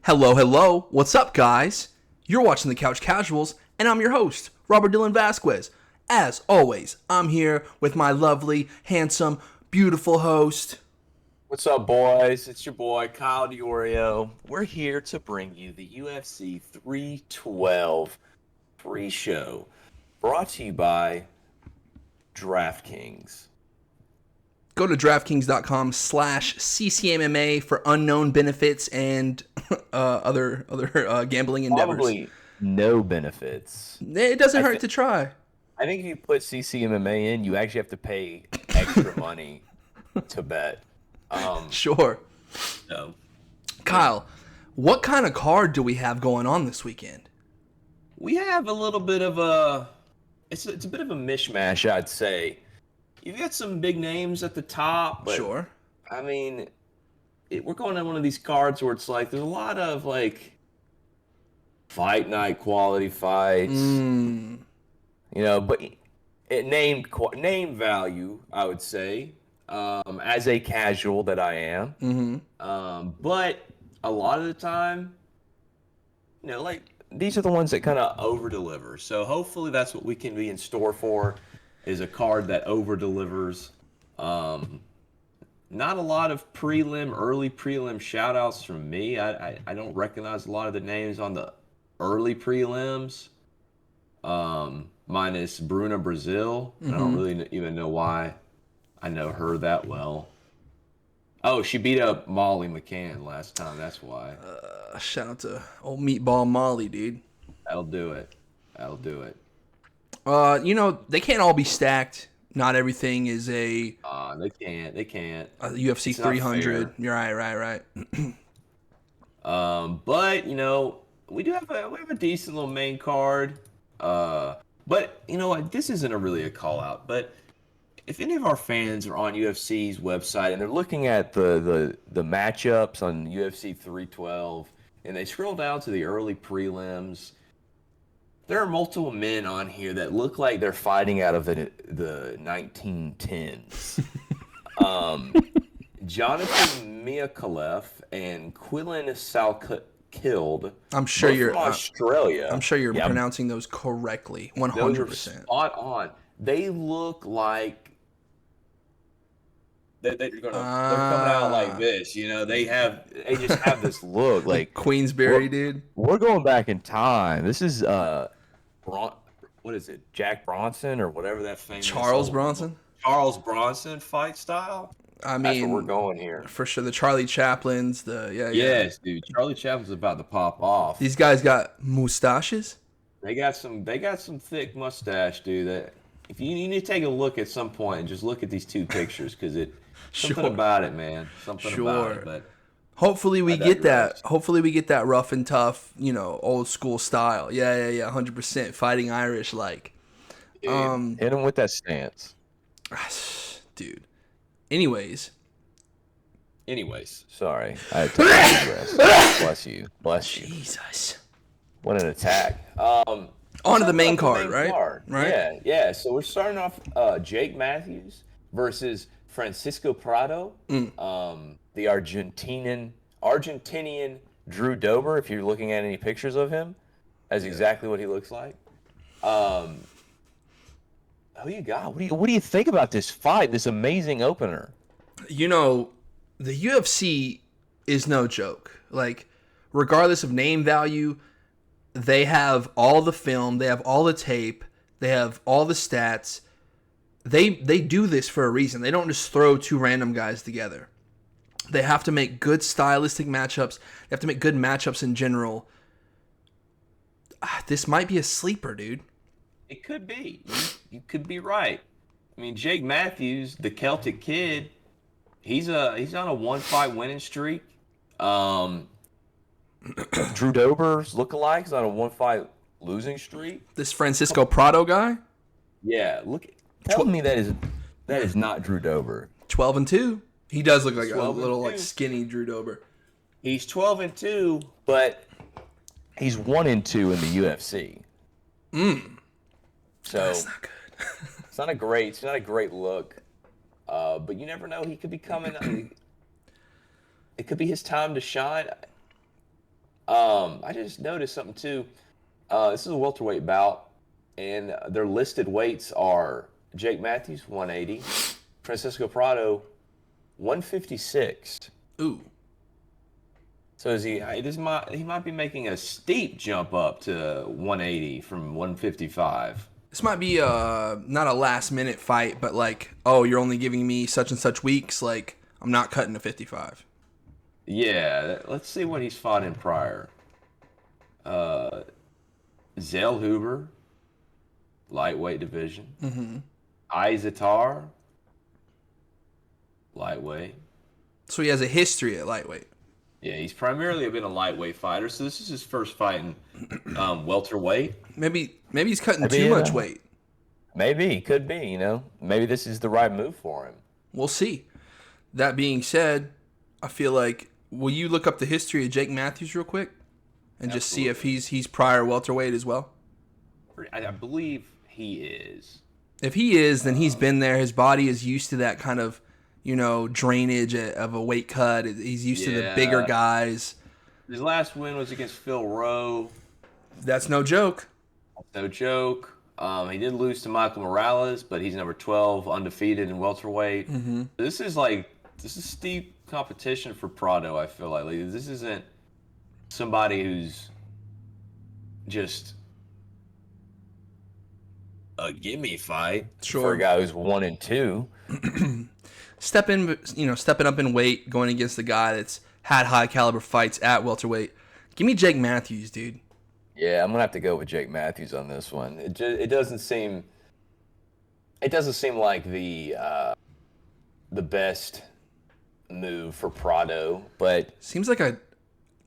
Hello, hello. What's up, guys? You're watching The Couch Casuals, and I'm your host, Robert Dylan Vasquez. As always, I'm here with my lovely, handsome, beautiful host. What's up, boys? It's your boy, Kyle DiOrio. We're here to bring you the UFC 312 pre-show, brought to you by DraftKings. Go to DraftKings.com/CCMMA for unknown benefits and other gambling endeavors. Probably no benefits. It doesn't hurt to try. I think if you put CCMMA in, you actually have to pay extra money to bet. Sure. So, Kyle, what kind of card do we have going on this weekend? we have a little bit of a it's a bit of a mishmash, I'd say. You've got some big names at the top, but Sure. I mean, we're going on one of these cards where it's like there's a lot of like fight night quality fights, you know, but it name value, I would say, as a casual that I am. But a lot of the time, you know, like these are the ones that kind of over deliver. So hopefully that's what we can be in store for. Is a card that over delivers. Not a lot of early prelim shout outs from me. I don't recognize a lot of the names on the early prelims. Minus Bruna Brazil. I don't really even know why I know her that well. Oh, she beat up Molly McCann last time. That's why. Shout out to old Meatball Molly, dude. That'll do it. You know, they can't all be stacked. Not everything is a They can't. UFC It's not 300. fair. You're right. But you know, we have a decent little main card. But you know what? This isn't really a call out. But if any of our fans are on UFC's website and they're looking at the matchups on UFC 312, and they scroll down to the early prelims, there are multiple men on here that look like they're fighting out of the 1910s. Jonathan Miakalev and Quillen Salkilled. I'm sure you're from Australia. I'm sure you're pronouncing those correctly. 100%. Those are spot on. They look like they're coming out like this. You know, they just have this look like Queensberry, dude. We're going back in time. This is what is it? Jack Bronson or whatever that famous Charles Bronson fight style. I mean, that's where we're going here for sure. The Charlie Chaplins, Yes, dude. Charlie Chaplin's about to pop off. These guys got mustaches. They got some thick mustache, dude. That if you need to take a look at some point and just look at these two pictures because something about it, man. Something about it, but. Hopefully we get that. Hopefully we get that rough and tough, you know, old school style. Yeah, 100% fighting Irish like. Hit him with that stance, dude. Anyways, sorry, I had to digress. Bless you. Jesus, what an attack. On to the main card, right? Right. Yeah. So we're starting off Jake Matthews versus Francisco Prado. The Argentinian Drew Dober, if you're looking at any pictures of him, that's exactly what he looks like. Who you got? What do you think about this fight, this amazing opener? You know, the UFC is no joke. Like, regardless of name value, they have all the film, they have all the tape, they have all the stats. They do this for a reason. They don't just throw two random guys together. They have to make good stylistic matchups. They have to make good matchups in general. This might be a sleeper, dude. It could be. You could be right. I mean, Jake Matthews, the Celtic kid, he's on a one-fight winning streak. Drew Dober's lookalike is on a one-fight losing streak. This Francisco Prado guy? Yeah, tell me that is not Drew Dober. 12-2. He does look like a little like skinny Drew Dober. He's 12-2, but he's 1-2 in the UFC. So that's not good. it's not a great look. But you never know. He could be coming. It could be his time to shine. I just noticed something too. This is a welterweight bout, and their listed weights are Jake Matthews 180, Francisco Prado 156. Ooh. So he might be making a steep jump up to 180 from 155. This might be not a last minute fight, but like, oh, you're only giving me such and such weeks. Like, I'm not cutting to 55. Yeah, let's see what he's fought in prior. Zell Huber, lightweight division. Mm-hmm. Izatar, lightweight. So he has a history at lightweight. Yeah, he's primarily been a lightweight fighter, so this is his first fight in welterweight. Maybe he's cutting too much weight. Maybe, could be, you know. Maybe this is the right move for him. We'll see. That being said, I feel like, will you look up the history of Jake Matthews real quick? And just see if he's prior welterweight as well? I believe he is. If he is, then he's been there. His body is used to that kind of, drainage of a weight cut. He's used to the bigger guys. His last win was against Phil Rowe. That's no joke. No joke. He did lose to Michael Morales, but he's number 12, undefeated in welterweight. Mm-hmm. This is steep competition for Prado, I feel like. This isn't somebody who's just a gimme fight for a guy who's 1-2. Stepping up in weight, going against the guy that's had high caliber fights at welterweight. Give me Jake Matthews, dude. Yeah, I'm gonna have to go with Jake Matthews on this one. It doesn't seem like the best move for Prado, but seems like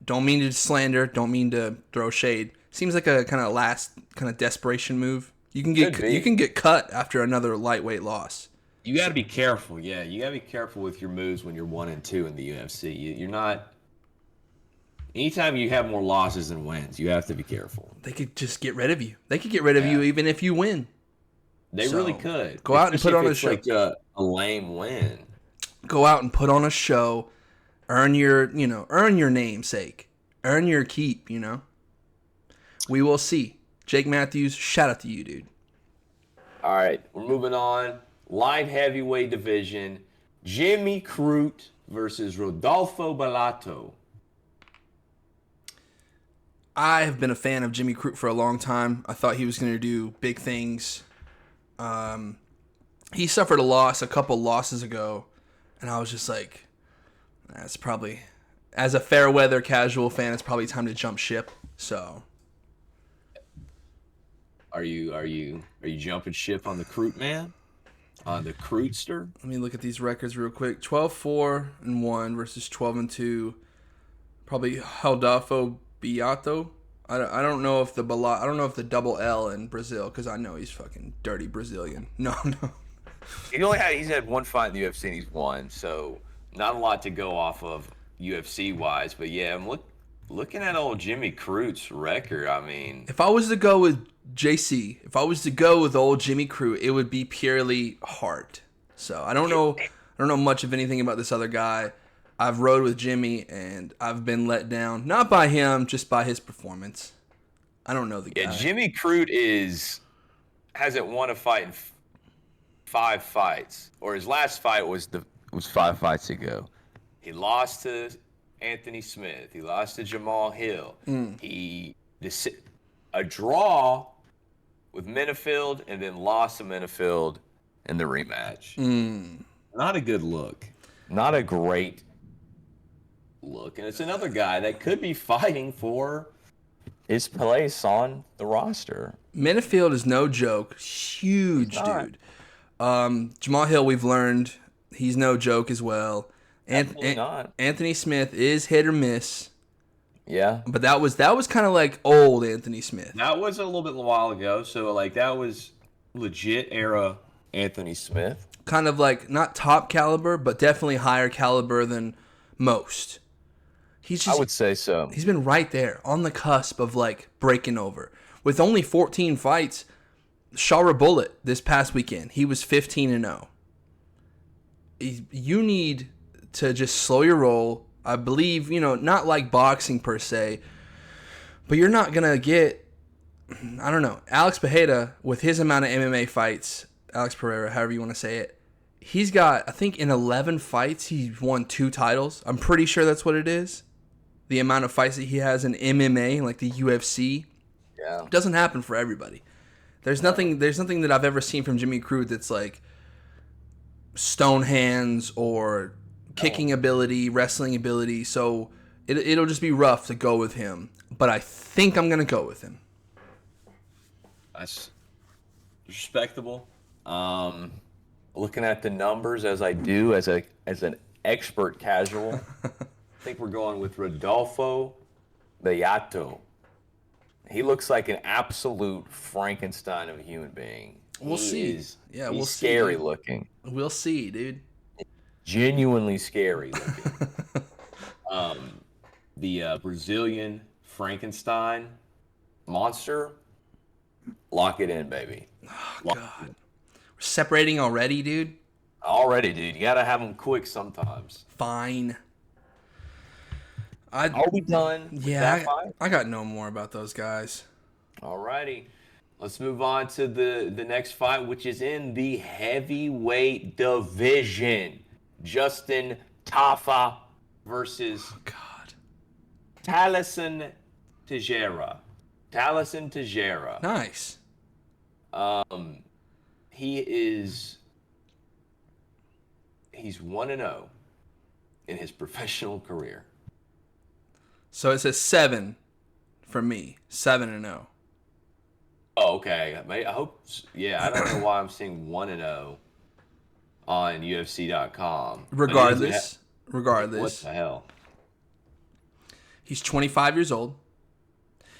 don't mean to slander, don't mean to throw shade. Seems like a kind of last kind of desperation move. You can get cut after another lightweight loss. You got to be careful. Yeah, you got to be careful with your moves when you're 1-2 in the UFC. You're not. Anytime you have more losses than wins, you have to be careful. They could just get rid of you. They could get rid of you even if you win. They really could. Go out and put on a show. Like a lame win. Go out and put on a show. Earn your namesake. Earn your keep. We will see. Jake Matthews, shout out to you, dude. All right, we're moving on. Light heavyweight division. Jimmy Crute versus Rodolfo Bellato. I have been a fan of Jimmy Crute for a long time. I thought he was going to do big things. He suffered a couple losses ago, and I was just like, that's probably, as a fair weather casual fan, it's probably time to jump ship. So, are you jumping ship on the Crute man? On the Crutester? Let me look at these records real quick. 12-4-1 versus 12-2. Probably Rodolfo Bellato. I don't know if the double L in Brazil, because I know he's fucking dirty Brazilian. No. He's had one fight in the UFC and he's won, so not a lot to go off of UFC wise. But yeah, I'm looking at old Jimmy Crute's record. I mean, if I was to go with JC, if I was to go with old Jimmy Crute, it would be purely heart. So I don't know much of anything about this other guy. I've rode with Jimmy and I've been let down, not by him, just by his performance. I don't know the guy. Yeah, Jimmy Crute hasn't won a fight in 5 fights, or his last fight was 5 fights ago. He lost to Anthony Smith. He lost to Jamal Hill. A draw with Minifield, and then lost to Minifield in the rematch. Not a good look. Not a great look. And it's another guy that could be fighting for his place on the roster. Minifield is no joke. Huge dude. Jamal Hill, we've learned, he's no joke as well. Anthony Smith is hit or miss. Yeah. But that was kind of like old Anthony Smith. That was a little bit while ago, so like that was legit era Anthony Smith. Kind of not top caliber, but definitely higher caliber than most. I would say so. He's been right there on the cusp of breaking over. With only 14 fights, Shara Bullet this past weekend, he was 15-0. You need to just slow your roll. I believe, not like boxing per se, But you're not going to get, I don't know, Alex Pereira, with his amount of MMA fights, Alex Pereira, however you want to say it, he's got, I think in 11 fights, he's won 2 titles. I'm pretty sure that's what it is. The amount of fights that he has in MMA, like the UFC, doesn't happen for everybody. There's nothing that I've ever seen from Jimmy Crute that's like stone hands or kicking ability, wrestling ability. So it'll just be rough to go with him. But I think I'm going to go with him. That's respectable. Looking at the numbers as I do as an expert casual, I think we're going with Rodolfo Beato. He looks like an absolute Frankenstein of a human being. We'll see. Yeah, we'll see. Scary looking. We'll see, dude. Genuinely scary looking. The Brazilian Frankenstein monster. Lock it in, baby. Oh, God. We're separating already, dude? Already, dude. You gotta have them quick sometimes. Fine. Are we done with that fight? I got no more about those guys. Alrighty. Let's move on to the next fight, which is in the heavyweight division. Justin Tafa versus Tallison Teixeira. Tallison Teixeira. Nice. He's 1-0 in his professional career. So it says 7 for me. 7-0. Oh, okay. I hope. Yeah, I don't know why I'm seeing 1-0 on UFC.com. Regardless. What the hell? He's 25 years old.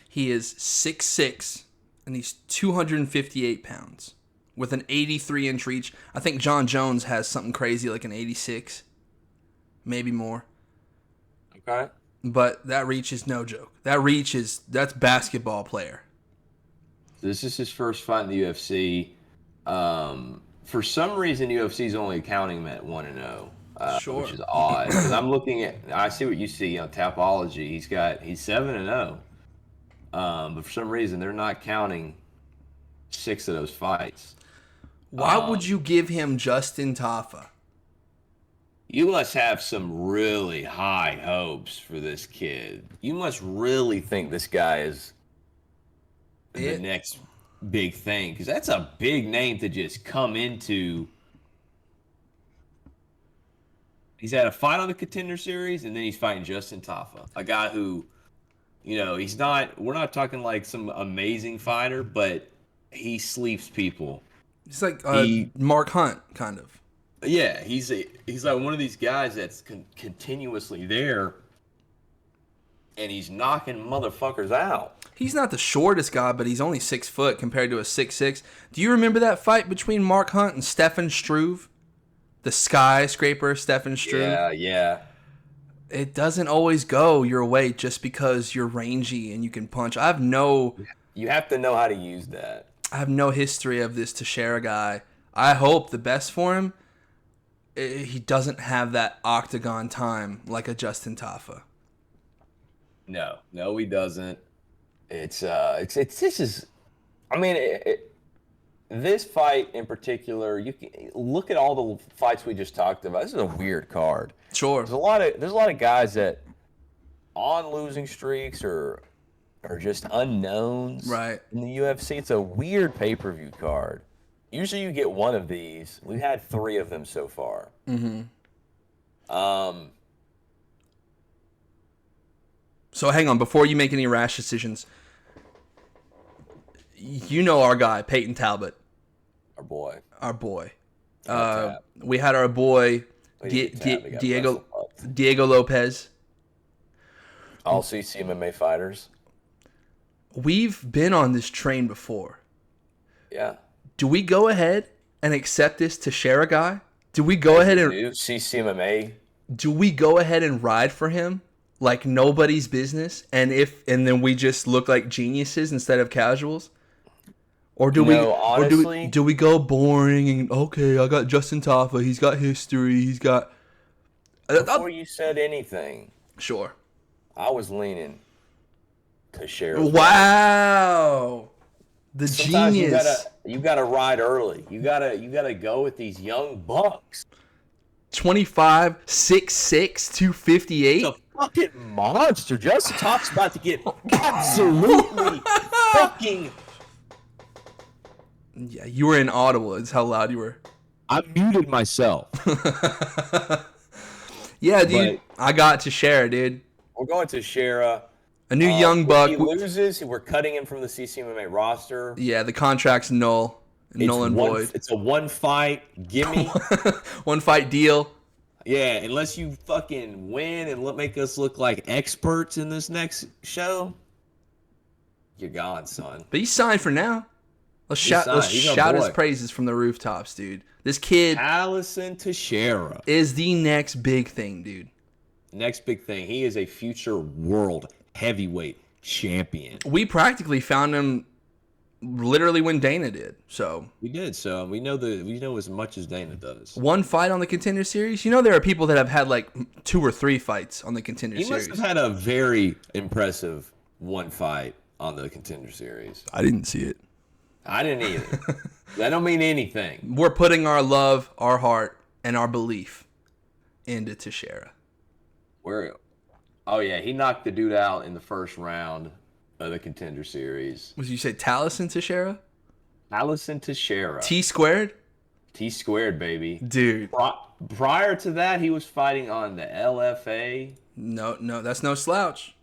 He is 6'6", and he's 258 pounds with an 83-inch reach. I think John Jones has something crazy like an 86, maybe more. Okay. But that reach is no joke. That's basketball player. This is his first fight in the UFC. For some reason, UFC is only counting him at 1-0, which is odd. Because I'm looking at, I see what you see on Tapology. He's 7-0. But for some reason, they're not counting 6 of those fights. Why would you give him Justin Tafa? You must have some really high hopes for this kid. You must really think this guy is the next big thing, because that's a big name to just come into. He's had a fight on the Contender Series, and then he's fighting Justin Tafa, a guy who, we're not talking like some amazing fighter, but he sleeps people. He's like Mark Hunt, kind of. Yeah, he's like one of these guys that's continuously there, and he's knocking motherfuckers out. He's not the shortest guy, but he's only 6 foot compared to a 6'6". Do you remember that fight between Mark Hunt and Stefan Struve? The skyscraper Stefan Struve? Yeah. It doesn't always go your way just because you're rangy and you can punch. You have to know how to use that. I have no history of this Teixeira guy. I hope the best for him. He doesn't have that octagon time like a Justin Tafa. No, he doesn't. This fight in particular, you can look at all the fights we just talked about. This is a weird card. Sure. There's a lot of guys that on losing streaks or just unknowns in the UFC. It's a weird pay-per-view card. Usually you get one of these. We've had 3 of them so far. Mm-hmm. So hang on, before you make any rash decisions, our guy, Peyton Talbot. Our boy. We had our boy, Diego Lopez. All CCMMA fighters. We've been on this train before. Yeah. Do we go ahead and accept this Teixeira guy? Do we go ahead and CCMMA? Do we go ahead and ride for him like nobody's business, and then we just look like geniuses instead of casuals? Or do we go boring and okay, I got Justin Tafa, he's got history, he's got. Before you said anything, sure, I was leaning Teixeira. Wow. The Sometimes genius. you gotta ride early. You gotta go with these young bucks. 25, 6'6", 258. He's a fucking monster. Justin Toph's about to get absolutely fucking. Yeah, you were inaudible. It's how loud you were. I muted myself. Yeah, dude. I got Teixeira, dude. We're going to Teixeira. A new young buck. If he loses, we're cutting him from the CCMMA roster. Yeah, the contract's null and void. It's a one fight gimme. One fight deal. Yeah, unless you fucking win and make us look like experts in this next show, you're gone, son. But he's signed for now. Let's shout his praises from the rooftops, dude. This kid, Tallison Teixeira, is the next big thing, dude. Next big thing. He is a future world heavyweight champion. We practically found him literally when Dana did. So we did. So we know as much as Dana does. One fight on the Contender Series. You know there are people that have had like 2 or 3 fights on the Contender Series. He must have had a very impressive one fight on the Contender Series. I didn't see it. I didn't either. That don't mean anything. We're putting our love, our heart, and our belief into Teixeira. Oh yeah, he knocked the dude out in the first round of the Contender Series. Was you say Tallison Teixeira? Tallison Teixeira. T squared? T squared, baby. Dude. Prior to that, he was fighting on the LFA. No, that's no slouch.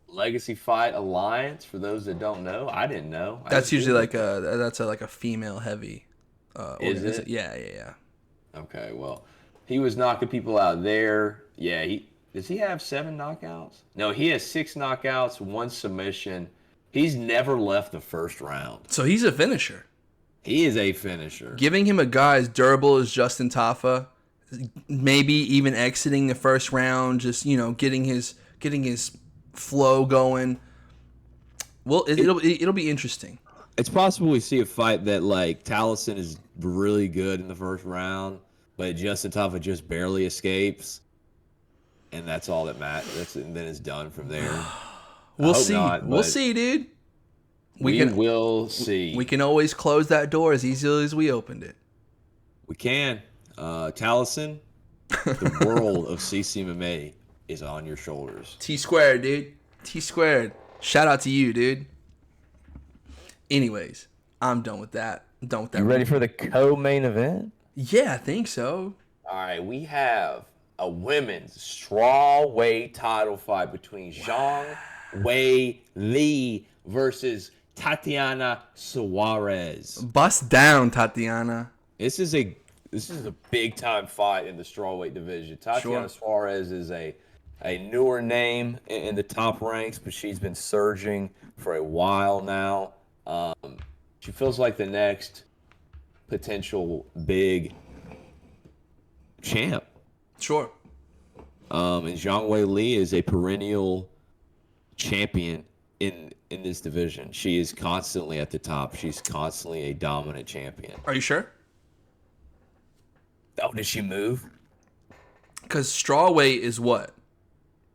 Legacy Fight Alliance. For those that don't know, I didn't know. That's usually like a female heavy. Is it? Yeah. Okay, well, he was knocking people out there. Yeah, does he have 7 knockouts? No, he has 6 knockouts, 1 submission. He's never left the first round. So he's a finisher. He is a finisher. Giving him a guy as durable as Justin Tafa, maybe even exiting the first round, just getting his flow going. Well, it'll be interesting. It's possible we see a fight that like Tallison is really good in the first round, but Justin Tafa just barely escapes, and that's all that matters. And then it's done from there. We'll see. We'll see, dude. We'll see. We can always close that door as easily as we opened it. We can. Tallison, the world of CCMMA is on your shoulders. T squared, dude. T squared. Shout out to you, dude. Anyways, I'm done with that. You ready for the co-main event? Yeah, I think so. All right, we have a women's strawweight title fight between Zhang Wei Li versus Tatiana Suarez. Bust down, Tatiana. This is a big time fight in the strawweight division. Tatiana Suarez is a newer name in the top ranks, but she's been surging for a while now. She feels like the next potential big champ. Sure. And Zhang Wei Li is a perennial champion in this division. She is constantly at the top. She's constantly a dominant champion. Are you sure? Oh, did she move? Because strawweight is what?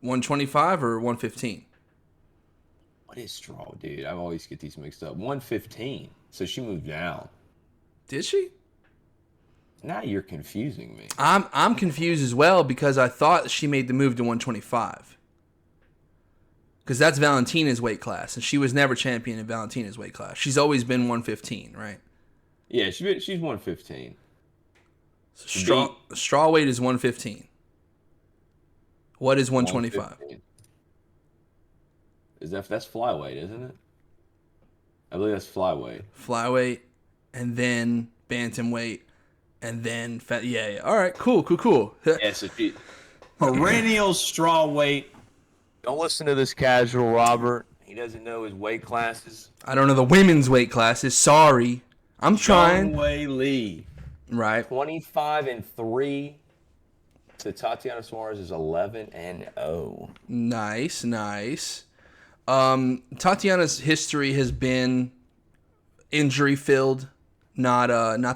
125 or 115? What is straw, dude? I always get these mixed up. 115. So she moved down. Did she? Now you're confusing me. I'm confused as well because I thought she made the move to 125. Because that's Valentina's weight class, and she was never champion in Valentina's weight class. She's always been 115, right? Yeah, she's 115. So straw weight is 115. What is 125? That's flyweight, isn't it? I believe that's flyweight. Flyweight, and then bantamweight, and then fat. Yeah. All right, cool. Yeah, so perennial strawweight. Don't listen to this casual Robert. He doesn't know his weight classes. I don't know the women's weight classes. Sorry, I'm trying. Zhang Wei Li. Right. 25-3 to Tatiana Suarez is 11-0. Nice. Tatiana's history has been injury filled, not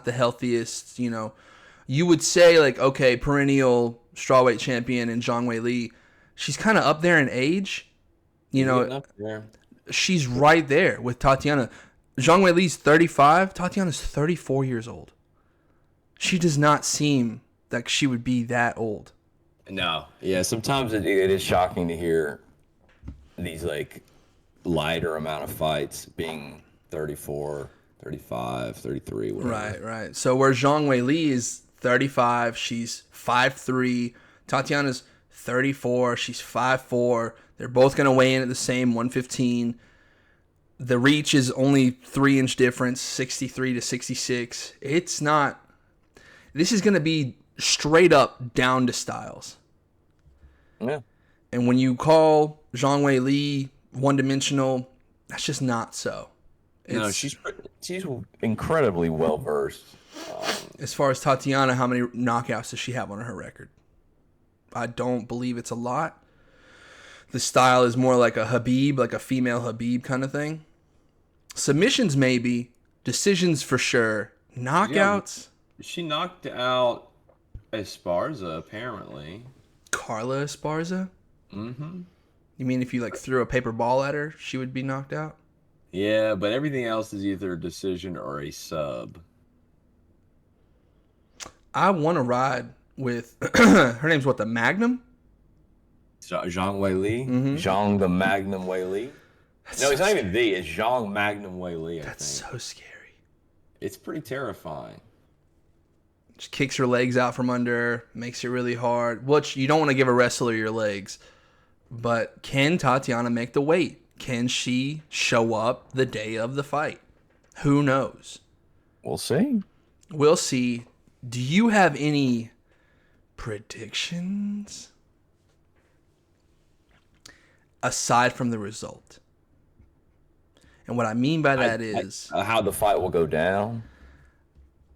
the healthiest. You would say like, okay, perennial strawweight champion in Zhang Wei Li. She's kind of up there in age, You He's know, getting up there. she's right there with Tatiana. Zhang Weili's 35. Tatiana's 34 years old. She does not seem like she would be that old. No. Yeah, sometimes it is shocking to hear these, like, lighter amount of fights being 34, 35, 33, whatever. Right. So where Zhang Weili is 35, she's 5'3". Tatiana's 34, she's 5'4". They're both going to weigh in at the same 115. The reach is only 3-inch difference, 63 to 66. It's not... This is going to be straight up down to styles. Yeah. And when you call Zhang Weili one-dimensional, that's just not so. No, she's incredibly well versed. As far as Tatiana, how many knockouts does she have on her record? I don't believe it's a lot. The style is more like a Habib, like a female Habib kind of thing. Submissions maybe, decisions for sure. Knockouts? She knocked out Esparza, apparently. Carla Esparza? Mm-hmm. You mean if you like threw a paper ball at her, she would be knocked out? Yeah, but everything else is either a decision or a sub. I want to ride with her name's what, the Magnum? Zhang Weili? Mm-hmm. Zhang the Magnum Weili? No, it's not even the. It's Zhang Magnum Weili, I That's think. so scary. It's pretty terrifying. Just kicks her legs out from under, makes it really hard. Which you don't want to give a wrestler your legs. But can Tatiana make the weight? Can she show up the day of the fight? Who knows? We'll see. We'll see. Do you have any predictions? Aside from the result. And what I mean by that is... how the fight will go down?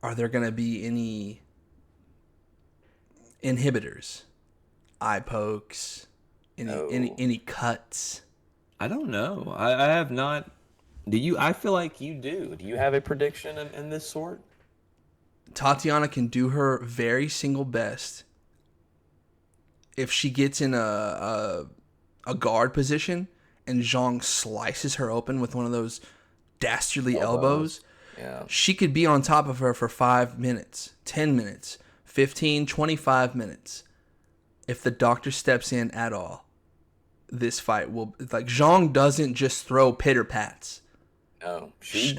Are there going to be any inhibitors? Eye pokes? Any cuts? I don't know. I have not. Do you? I feel like you do. Do you have a prediction in this sort? Tatiana can do her very single best if she gets in a guard position and Zhang slices her open with one of those dastardly elbows. Yeah. She could be on top of her for 5 minutes, 10 minutes, 15, 25 minutes. If the doctor steps in at all, this fight will... Like, Zhang doesn't just throw pitter-pats. No. She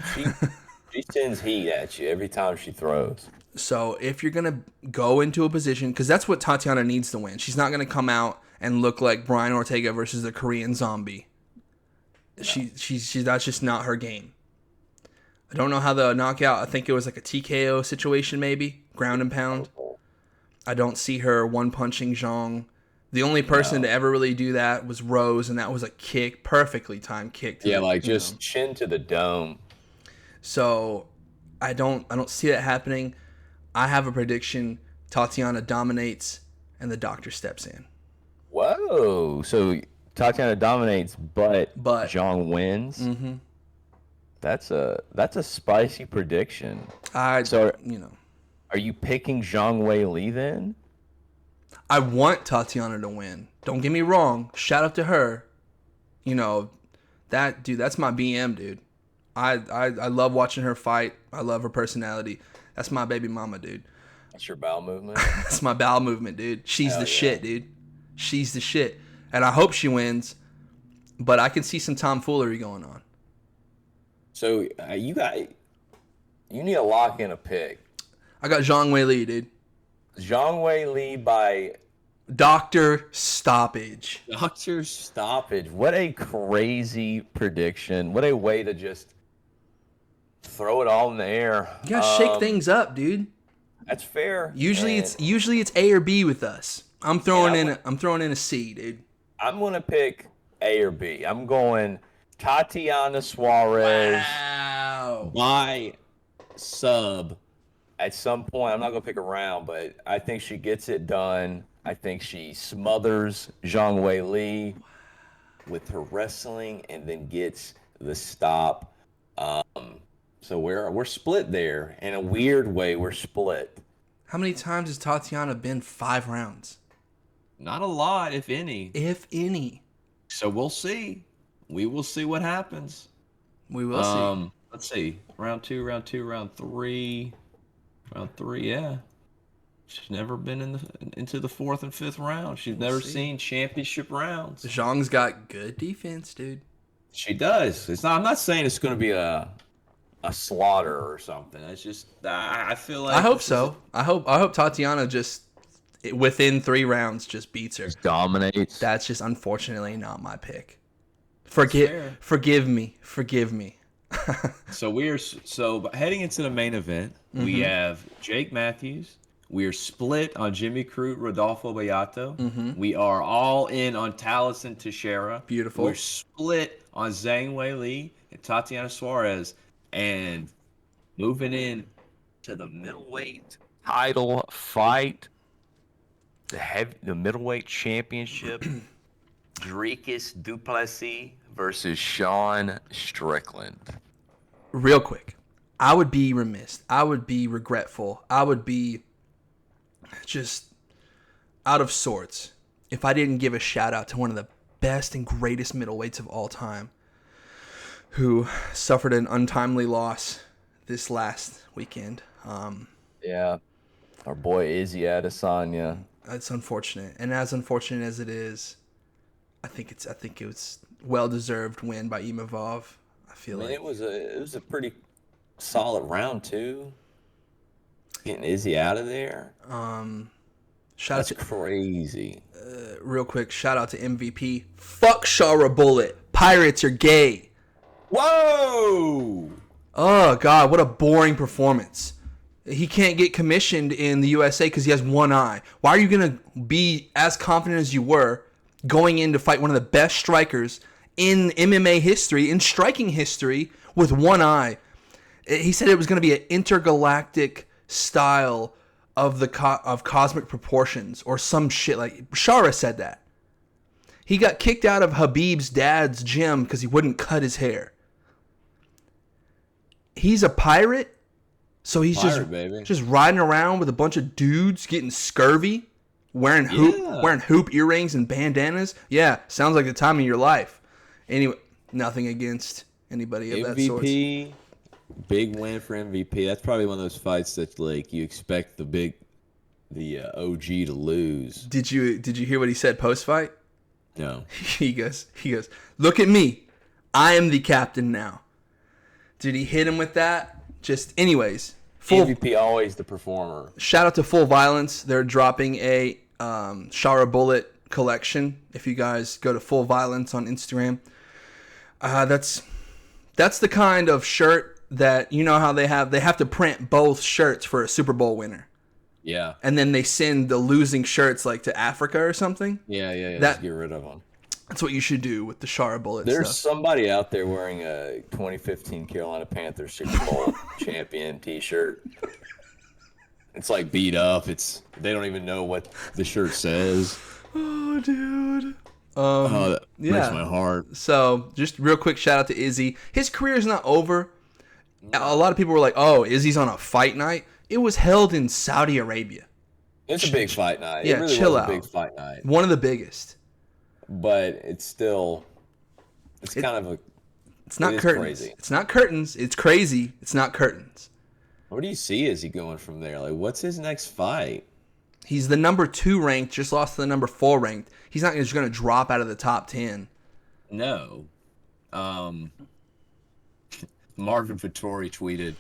sends heat at you every time she throws. So if you're going to go into a position... Because that's what Tatiana needs to win. She's not going to come out and look like Brian Ortega versus the Korean Zombie. No. She's that's just not her game. I don't know how the knockout... I think it was like a TKO situation maybe. Ground and pound. I don't see her one-punching Zhang. The only person to ever really do that was Rose, and that was a kick, perfectly timed kick. Just chin to the dome. So I don't see that happening. I have a prediction: Tatiana dominates, and the doctor steps in. Whoa! So Tatiana dominates, but Zhang wins. Mm-hmm. That's a spicy prediction. Are you picking Zhang Weili then? I want Tatiana to win. Don't get me wrong. Shout out to her. That's my BM, dude. I love watching her fight. I love her personality. That's my baby mama, dude. That's your bowel movement? That's my bowel movement, dude. She's the shit, dude. She's the shit. And I hope she wins, but I can see some tomfoolery going on. So you need to lock in a pick. I got Zhang Weili, dude. Zhang Weili by Doctor Stoppage. Doctor Stoppage. What a crazy prediction. What a way to just throw it all in the air. You gotta shake things up, dude. That's fair. Usually it's A or B with us. I'm throwing in a C, dude. I'm gonna pick A or B. I'm going Tatiana Suarez. Wow. My sub. At some point, I'm not going to pick a round, but I think she gets it done. I think she smothers Zhang Weili with her wrestling and then gets the stop. So we're split there. In a weird way, we're split. How many times has Tatiana been 5 rounds? Not a lot, if any. If any. So we'll see. We will see what happens. We will see. Let's see. Round two, round three. Round three, yeah. She's never been into the fourth and fifth round. She's never seen championship rounds. Zhang's got good defense, dude. She does. It's not. I'm not saying it's going to be a slaughter or something. It's just I feel like I hope so. I hope Tatiana just within 3 rounds just beats her. Just dominates. That's just unfortunately not my pick. Forgive me. So heading into the main event, we have Jake Matthews. We are split on Jimmy Crute, Rodolfo Beato. We are all in on Tallison Teixeira. Beautiful. We're split on Zhang Weili and Tatiana Suarez. And moving in to the middleweight title fight, the middleweight championship, Dricus Du Plessis versus Sean Strickland. Real quick, I would be remiss. I would be regretful. I would be just out of sorts if I didn't give a shout out to one of the best and greatest middleweights of all time, who suffered an untimely loss this last weekend. Yeah, our boy Izzy Adesanya. It's unfortunate, and as unfortunate as it is, I think it was well deserved win by Imavov. I feel like it was a pretty solid round too. Getting Izzy out of there. That's crazy. Real quick, shout out to MVP. Fuck Shara Bullet. Pirates are gay. Whoa! Oh, God, what a boring performance. He can't get commissioned in the USA because he has one eye. Why are you going to be as confident as you were going in to fight one of the best strikers in MMA history, in striking history, with one eye? He said it was going to be an intergalactic style of cosmic proportions or some shit. Like, Shara said that. He got kicked out of Habib's dad's gym because he wouldn't cut his hair. He's a pirate, so he's just riding around with a bunch of dudes getting scurvy, wearing hoop earrings and bandanas. Yeah, sounds like the time of your life. Anyway, nothing against anybody of that sort. MVP, big win for MVP. That's probably one of those fights that like you expect the OG to lose. Did you hear what he said post fight? No. He goes, look at me. I am the captain now. Did he hit him with that? Just anyways. MVP always the performer. Shout out to Full Violence. They're dropping a Shara Bullet collection. If you guys go to Full Violence on Instagram. That's the kind of shirt that, you know how they have to print both shirts for a Super Bowl winner. Yeah. And then they send the losing shirts like to Africa or something. Yeah. Just get rid of them. That's what you should do with the Shara Bullet There's stuff. somebody out there wearing a 2015 Carolina Panthers Super Bowl champion T-shirt. It's like beat up. They don't even know what the shirt says. Oh, dude. That breaks my heart. So, just real quick shout out to Izzy. His career is not over. A lot of people were like, "Oh, Izzy's on a fight night." It was held in Saudi Arabia. It's a big fight night. Yeah, it really chill was out. A big fight night. One of the biggest. But it's kind of a. It's not curtains. Crazy. It's not curtains. It's crazy. It's not curtains. Where do you see Izzy going from there? Like, what's his next fight? He's the number 2 ranked, just lost to the number 4 ranked. He's not just going to drop out of the top 10. No. Marvin Vittori tweeted,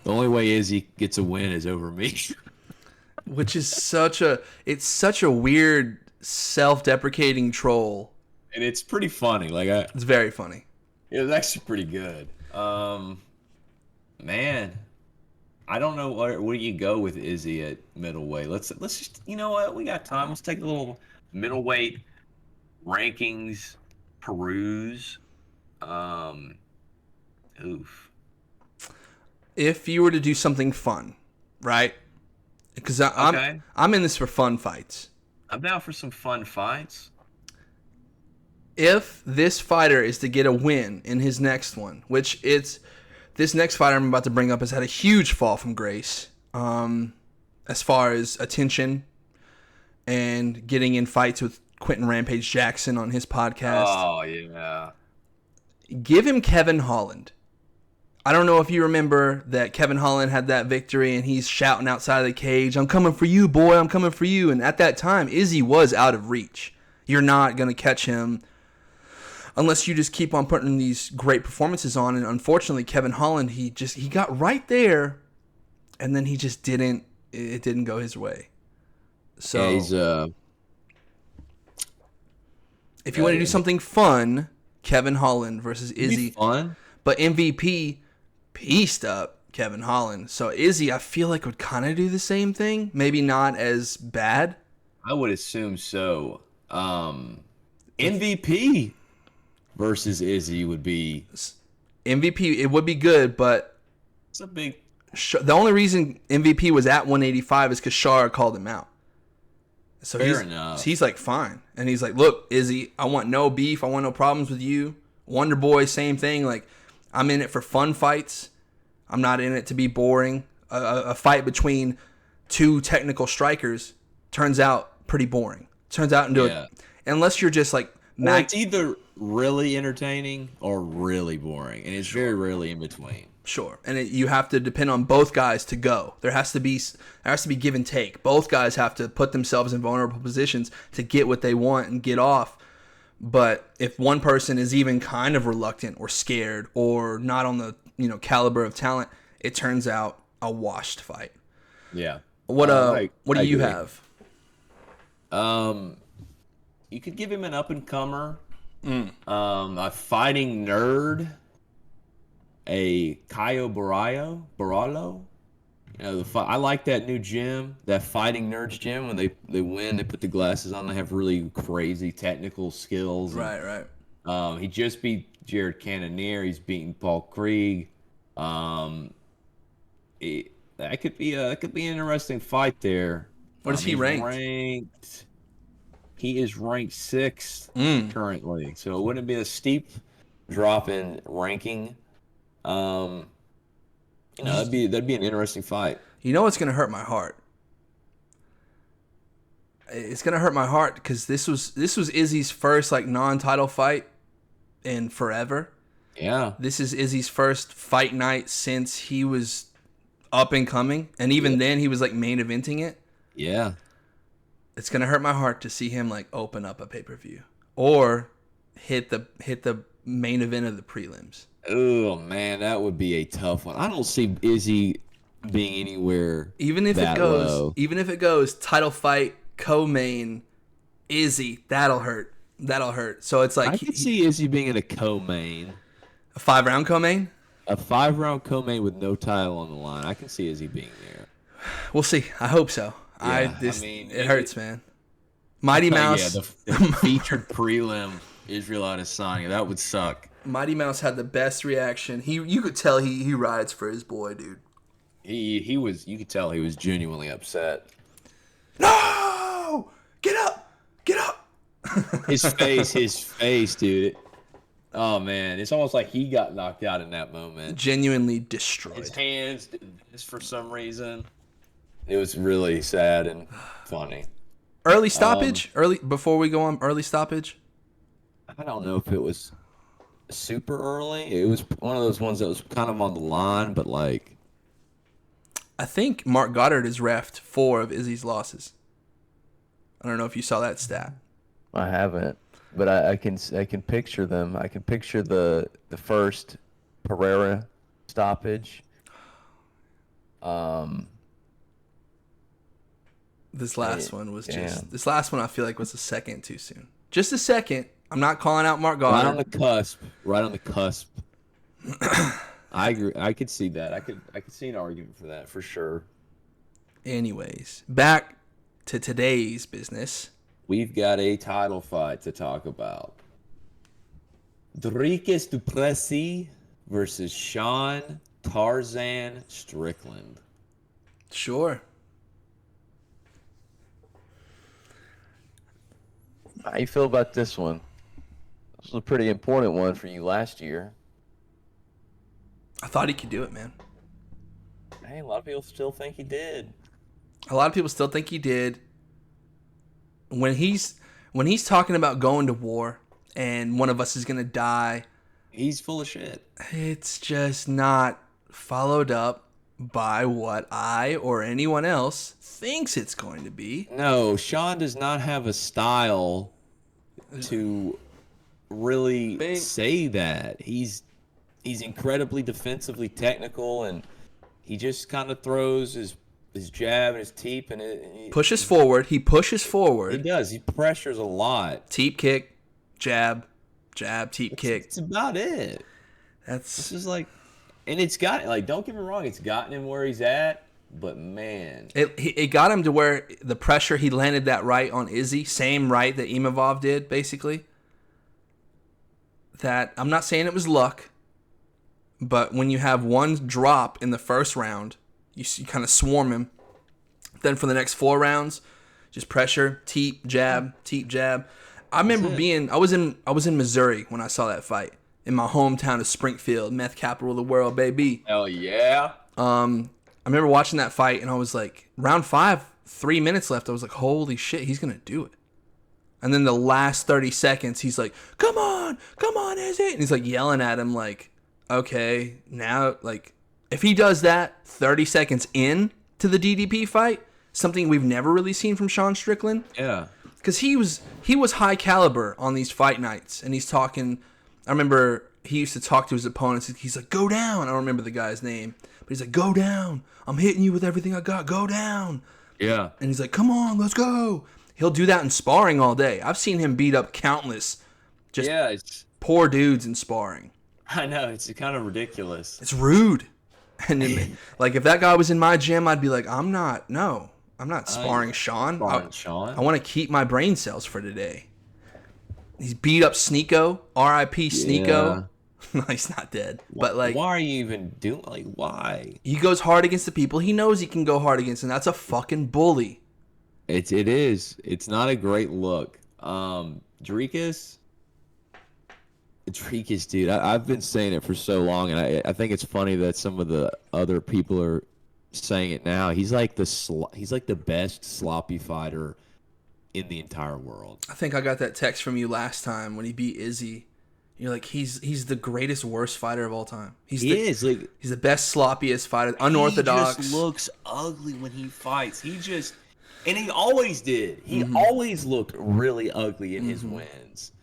"The only way Izzy gets a win is over me." Which is such a weird self-deprecating troll. And it's pretty funny. It's very funny. It was actually pretty good. Man, I don't know where do you go with Izzy at middleweight. Let's just, you know what? We got time. Let's take a little middleweight rankings peruse. If you were to do something fun, right? Because I'm in this for fun fights. I'm down for some fun fights. If this fighter is to get a win in his next one, which this next fighter I'm about to bring up has had a huge fall from grace, as far as attention and getting in fights with Quentin Rampage Jackson on his podcast. Oh, yeah. Give him Kevin Holland. I don't know if you remember that Kevin Holland had that victory and he's shouting outside of the cage, "I'm coming for you, boy, I'm coming for you." And at that time, Izzy was out of reach. You're not going to catch him unless you just keep on putting these great performances on. And unfortunately, Kevin Holland, he got right there and then he just didn't go his way. So yeah, he's if you want to do something fun, Kevin Holland versus Izzy. Fun. But MVP pieced up Kevin Holland. So Izzy, I feel like, would kind of do the same thing. Maybe not as bad. I would assume so. MVP versus Izzy would be MVP. It would be good, but it's a big. The only reason MVP was at 185 is because Shara called him out. So Fair enough. He's like, fine. And he's like, look, Izzy, I want no beef. I want no problems with you. Wonder Boy, same thing. Like, I'm in it for fun fights. I'm not in it to be boring. A fight between two technical strikers turns out pretty boring. Turns out into it. Unless you're just like... Well, it's either really entertaining or really boring. And it's very rarely in between. Sure. And you have to depend on both guys to go. There has to be give and take. Both guys have to put themselves in vulnerable positions to get what they want and get off. But if one person is even kind of reluctant or scared or not on the caliber of talent, it turns out a washed fight. Yeah. What do you have? You could give him an up and comer, a fighting nerd, a Caio Barallo. I like that new gym, that Fighting Nerds gym. When they win, they put the glasses on. They have really crazy technical skills. Right. He just beat Jared Cannonier. He's beaten Paul Krieg. That could be an interesting fight there. What is he ranked? He is ranked 6th currently, so it wouldn't be a steep drop in ranking. That'd be an interesting fight. You know what's gonna hurt my heart? It's gonna hurt my heart because this was Izzy's first non-title fight in forever. Yeah. This is Izzy's first fight night since he was up and coming, and even then he was main eventing it. Yeah. It's gonna hurt my heart to see him open up a pay-per-view or hit the main event of the prelims. Oh man, that would be a tough one. I don't see Izzy being anywhere. Even if it goes title fight, co-main, Izzy, that'll hurt. So it's I can see Izzy being in a co-main. A 5-round co-main? A 5-round co-main with no title on the line. I can see Izzy being there. We'll see. I hope so. Yeah, it hurts, man. Mighty Mouse. Yeah, the featured prelim Israel Adesanya. That would suck. Mighty Mouse had the best reaction. You could tell he rides for his boy, dude. He was. You could tell he was genuinely upset. No! Get up! His face, dude. Oh man, it's almost like he got knocked out in that moment. Genuinely destroyed. His hands, just for some reason. It was really sad and funny. Early stoppage? Before we go on, early stoppage? I don't know if it was super early. It was one of those ones that was kind of on the line, but I think Mark Goddard has reffed 4 of Izzy's losses. I don't know if you saw that stat. I haven't, but I can picture them. I can picture the first Pereira stoppage. This last one was just... This last one I feel like was a second too soon. Just a second. I'm not calling out Mark Goddard. Right on the cusp. I agree. I could see that. I could see an argument for that for sure. Anyways, back to today's business. We've got a title fight to talk about. Dricus du Plessis versus Sean Tarzan Strickland. Sure. How you feel about this one? This was a pretty important one for you last year. I thought he could do it, man. Hey, a lot of people still think he did. A lot of people still think he did. When when he's talking about going to war and one of us is going to die, he's full of shit. It's just not followed up by what I or anyone else thinks it's going to be. No, Sean does not have a style to really say that. He's incredibly defensively technical, and he just kind of throws his jab and his teep, and pushes forward. He pushes forward. He does. He pressures a lot. Teep kick, jab, teep kick. It's about it. This is like, and it's got, like, don't get me wrong, it's gotten him where he's at, but man, it got him to where the pressure, he landed that right on Izzy, same right that Imavov did, basically. That, I'm not saying it was luck, but when you have one drop in the first round, you kind of swarm him. Then for the next 4 rounds, just pressure, teep, jab. I remember I was in Missouri when I saw that fight, in my hometown of Springfield, meth capital of the world, baby. Hell yeah. I remember watching that fight, and I was like, round 5, 3 minutes left. I was like, holy shit, he's gonna do it. And then the last 30 seconds, he's like, come on, Izzy. And he's like yelling at him like, okay, now, like, if he does that 30 seconds in to the DDP fight, something we've never really seen from Sean Strickland. Yeah. Because he was high caliber on these fight nights, and he's talking. I remember he used to talk to his opponents. He's like, go down. I don't remember the guy's name, but he's like, go down. I'm hitting you with everything I got. Go down. Yeah. And he's like, come on, let's go. He'll do that in sparring all day. I've seen him beat up countless it's poor dudes in sparring. I know, it's kind of ridiculous. It's rude. And like, if that guy was in my gym, I'd be like, I'm not sparring Sean. I want to keep my brain cells for today. He's beat up Sneeko, R.I.P. Sneeko. No, he's not dead. But like, why are you even doing, like, why? He goes hard against the people he knows he can go hard against, and that's a fucking bully. It is. It's not a great look. Dricus, dude, I've been saying it for so long, and I think it's funny that some of the other people are saying it now. He's like the best sloppy fighter in the entire world. I think I got that text from you last time when he beat Izzy. You're like, he's the greatest, worst fighter of all time. He's the best, sloppiest fighter, unorthodox. He just looks ugly when he fights. And he always did. He always looked really ugly in his wins.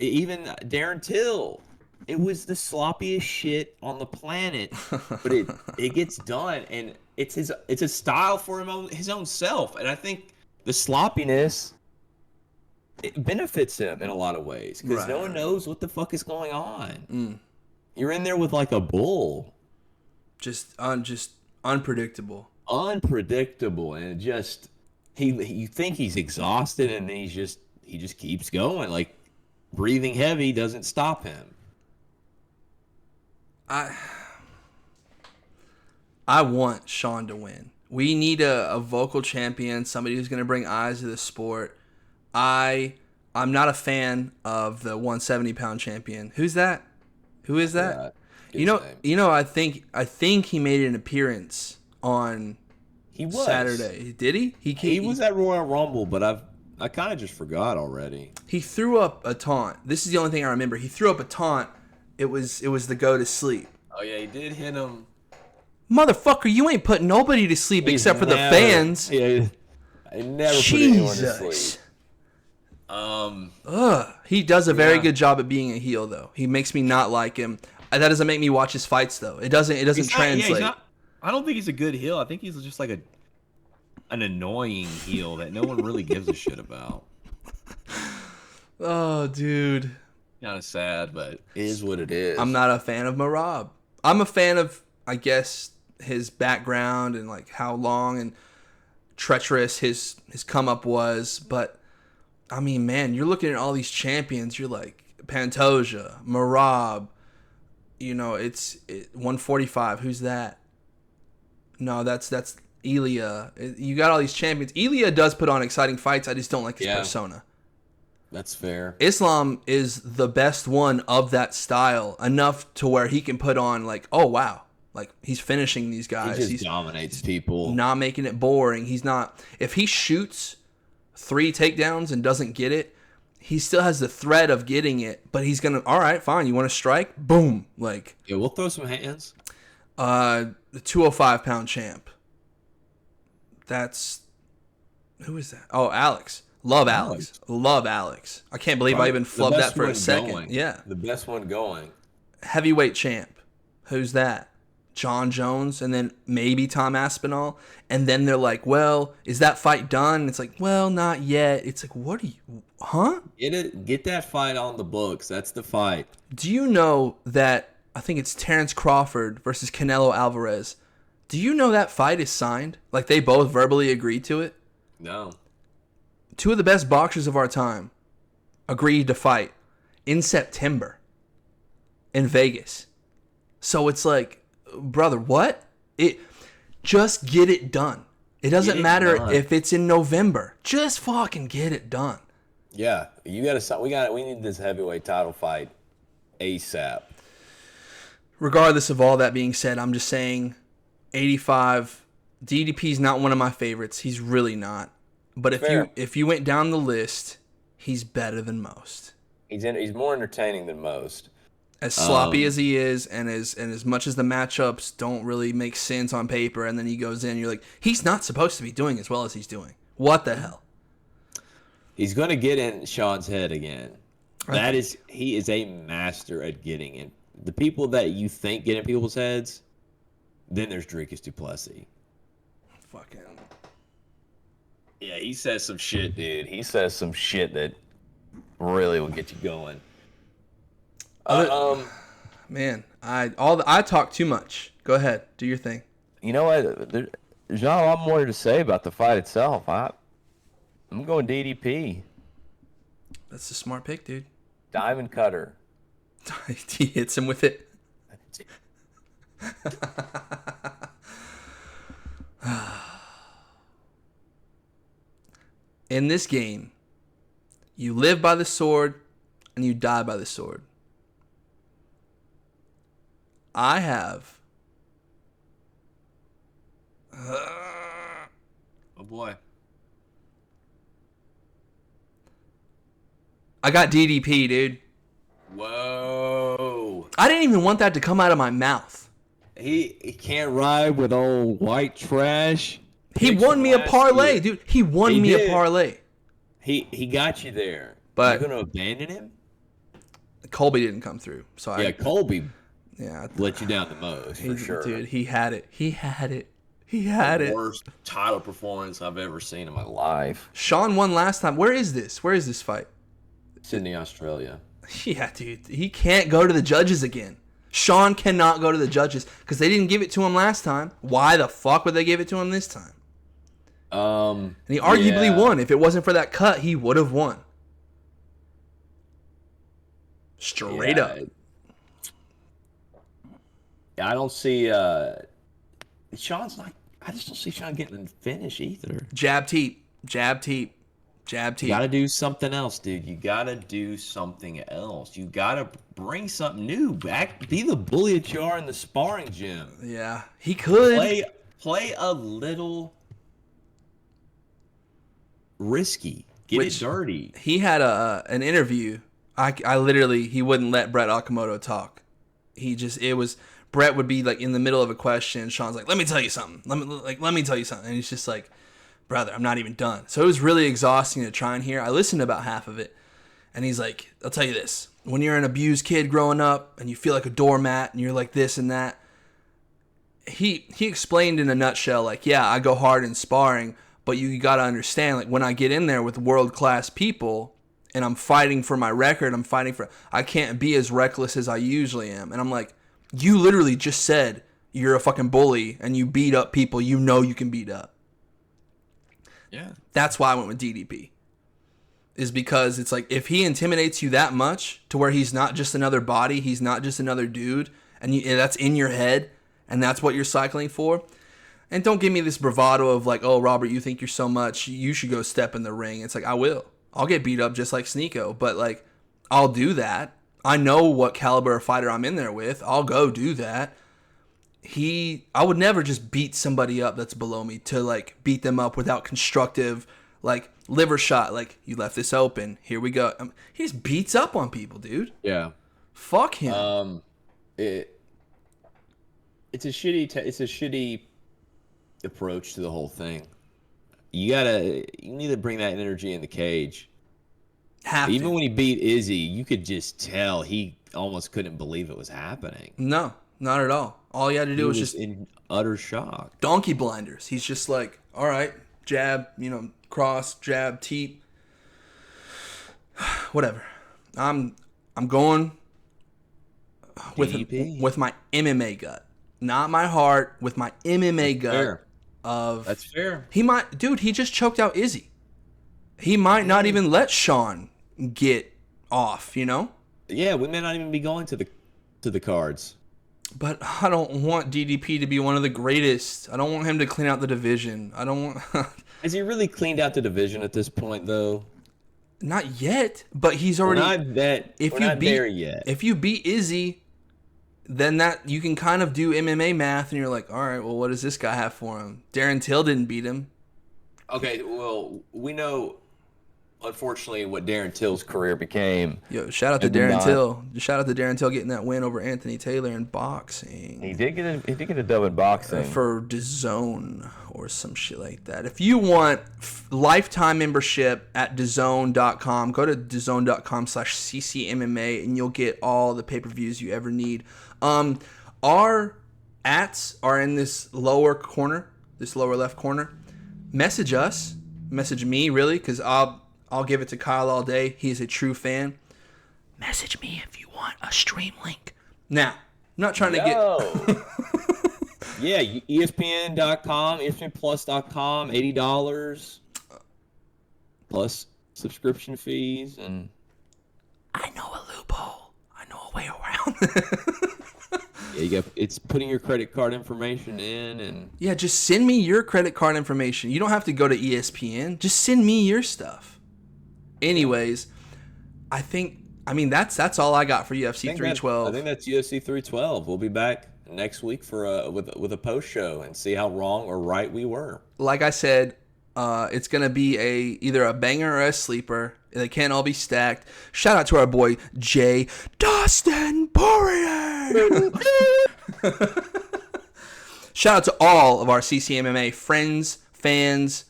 Even Darren Till, it was the sloppiest shit on the planet, but it gets done, and it's a style for his own self. And I think the sloppiness, it benefits him in a lot of ways, because no one knows what the fuck is going on. You're in there with like a bull, just unpredictable, and just you think he's exhausted, and he just keeps going, like breathing heavy doesn't stop him. I want Sean to win. We need a vocal champion, somebody who's going to bring eyes to the sport. I'm not a fan of the 170-pound champion. Who's that? Who is that? I think he made an appearance on Saturday. Did he? He was at Royal Rumble, but I kind of just forgot already. He threw up a taunt. This is the only thing I remember. He threw up a taunt. It was the go to sleep. Oh yeah, he did hit him. Motherfucker, you ain't putting nobody to sleep except for the fans. Yeah, I never put anyone to sleep. He does a very good job at being a heel, though. He makes me not like him. That doesn't make me watch his fights, though. It doesn't translate. I don't think he's a good heel. I think he's just like an annoying heel that no one really gives a shit about. Oh, dude. Kind of sad, but it is what it is. I'm not a fan of Marab. I'm a fan of, I guess, his background and like how long and treacherous his come up was. But I mean, man, you're looking at all these champions. You're like Pantoja, Marab. It's 145. Who's that? No, that's Ilya. You got all these champions. Ilya does put on exciting fights. I just don't like his persona. That's fair. Islam is the best one of that style, enough to where he can put on like, oh wow, like he's finishing these guys. He dominates people. Not making it boring. He's not. If he shoots 3 takedowns and doesn't get it, he still has the threat of getting it, but he's going to, all right, fine, you want to strike? Boom. Like, Yeah, we'll throw some hands. the 205-pound champ. That's, who is that? Oh, Alex. Love Alex. Love Alex. I can't believe I even flubbed that for a second. Going. Yeah. The best one going. Heavyweight champ. Who's that? John Jones, and then maybe Tom Aspinall. And then they're like, well, is that fight done? It's like, well, not yet. It's like, what are you, huh? Get that fight on the books. That's the fight. Do you know that, I think it's Terrence Crawford versus Canelo Alvarez. Do you know that fight is signed? Like, they both verbally agreed to it? No. 2 of the best boxers of our time agreed to fight in September in Vegas. So it's like, brother, what? Just get it done. It doesn't matter if it's in November. Just fucking get it done. Yeah, you we need this heavyweight title fight ASAP. Regardless of all that being said, I'm just saying 85 DDP's not one of my favorites. He's really not. But if you went down the list, he's better than most. He's more entertaining than most. As sloppy as he is, and as much as the matchups don't really make sense on paper, and then he goes in, you're like, he's not supposed to be doing as well as he's doing. What the hell? He's going to get in Sean's head again. He is a master at getting in. The people that you think get in people's heads, then there's Dricus du Plessis. Fucking. Yeah, he says some shit, dude. He says some shit that really will get you going. Man, I talk too much. Go ahead, do your thing. You know what? There's not a lot more to say about the fight itself. I'm going DDP. That's a smart pick, dude. Diamond cutter. He hits him with it. In this game, you live by the sword and you die by the sword. I have. Oh boy. I got DDP, dude. Whoa. I didn't even want that to come out of my mouth. He can't ride with old white trash. He won me a parlay, dude. He won me a parlay. He got you there. But you're gonna abandon him? Colby didn't come through. So Colby Yeah, let you down the most, for sure. Dude, he had it. The worst title performance I've ever seen in my life. Sean won last time. Where is this fight? Sydney, Australia. Yeah, dude. He can't go to the judges again. Sean cannot go to the judges because they didn't give it to him last time. Why the fuck would they give it to him this time? And he arguably won. If it wasn't for that cut, he would have won. Straight up. I don't see Sean's not. I just don't see Sean getting the finish either. Jab teep. You gotta do something else, dude. You gotta do something else. You gotta bring something new back. Be the bully that you are in the sparring gym. Yeah, he could play a little risky. Get it dirty. He had an interview. I literally, he wouldn't let Brett Okamoto talk. Brett would be like in the middle of a question. Sean's like, let me tell you something. Let me tell you something. And he's just like, brother, I'm not even done. So it was really exhausting to try and hear. I listened to about half of it. And he's like, I'll tell you this. When you're an abused kid growing up and you feel like a doormat and you're like this and that, he explained in a nutshell, like, yeah, I go hard in sparring, but you got to understand, like, when I get in there with world-class people and I'm fighting for my record, I can't be as reckless as I usually am. And I'm like, you literally just said you're a fucking bully and you beat up people you know you can beat up. Yeah. That's why I went with DDP. Is because it's like, if he intimidates you that much to where he's not just another body, he's not just another dude, and that's in your head, and that's what you're cycling for. And don't give me this bravado of like, oh, Robert, you think you're so much, you should go step in the ring. It's like, I will. I'll get beat up just like Sneeko, but like, I'll do that. I know what caliber of fighter I'm in there with. I'll go do that. I would never just beat somebody up that's below me to like beat them up without constructive, like liver shot. Like, you left this open. Here we go. He just beats up on people, dude. Yeah. Fuck him. It's a shitty approach to the whole thing. You need to bring that energy in the cage. Even when he beat Izzy, you could just tell he almost couldn't believe it was happening. No, not at all. All he had to do was just in utter shock. Donkey blinders. He's just like, all right, jab, cross, jab, teep, whatever. I'm going with my MMA gut, not my heart. With my MMA gut. Fair. That's fair. He just choked out Izzy. He might not even let Sean get off, Yeah, we may not even be going to the cards. But I don't want DDP to be one of the greatest. I don't want him to clean out the division. I don't want... Has he really cleaned out the division at this point, though? Not yet, but he's already... We're not there yet. If you beat Izzy, then that you can kind of do MMA math, and you're like, all right, well, what does this guy have for him? Darren Till didn't beat him. Okay, well, we know, unfortunately, what Darren Till's career became. Yo, shout out to Darren Till. Shout out to Darren Till getting that win over Anthony Taylor in boxing. He did get a dub in boxing for DAZN or some shit like that. If you want lifetime membership at DAZN.com, go to DAZN.com/CCMMA and you'll get all the pay-per-views you ever need. Our ats are in this lower corner, this lower left corner. Message us, message me, really, because I'll give it to Kyle all day. He is a true fan. Message me if you want a stream link. Now, I'm not trying to get... Yeah, ESPN.com, ESPNplus.com, $80 plus subscription fees. And I know a loophole. I know a way around. Yeah, it's putting your credit card information in, and yeah, just send me your credit card information. You don't have to go to ESPN. Just send me your stuff. Anyways, that's all I got for UFC 312. I think that's UFC 312. We'll be back next week for with a post show and see how wrong or right we were. Like I said, it's gonna be either a banger or a sleeper. They can't all be stacked. Shout out to our boy Jay Dustin Poirier. Shout out to all of our CCMMA friends, fans.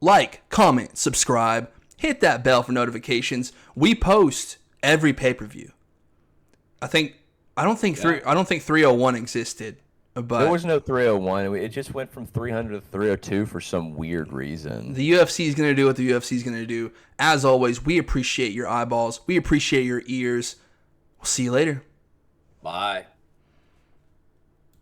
Like, comment, subscribe, hit that bell for notifications. We post every pay-per-view. I don't think 301 existed. But there was no 301. It just went from 300 to 302 for some weird reason. The UFC is going to do what the UFC is going to do. As always, we appreciate your eyeballs. We appreciate your ears. We'll see you later. Bye.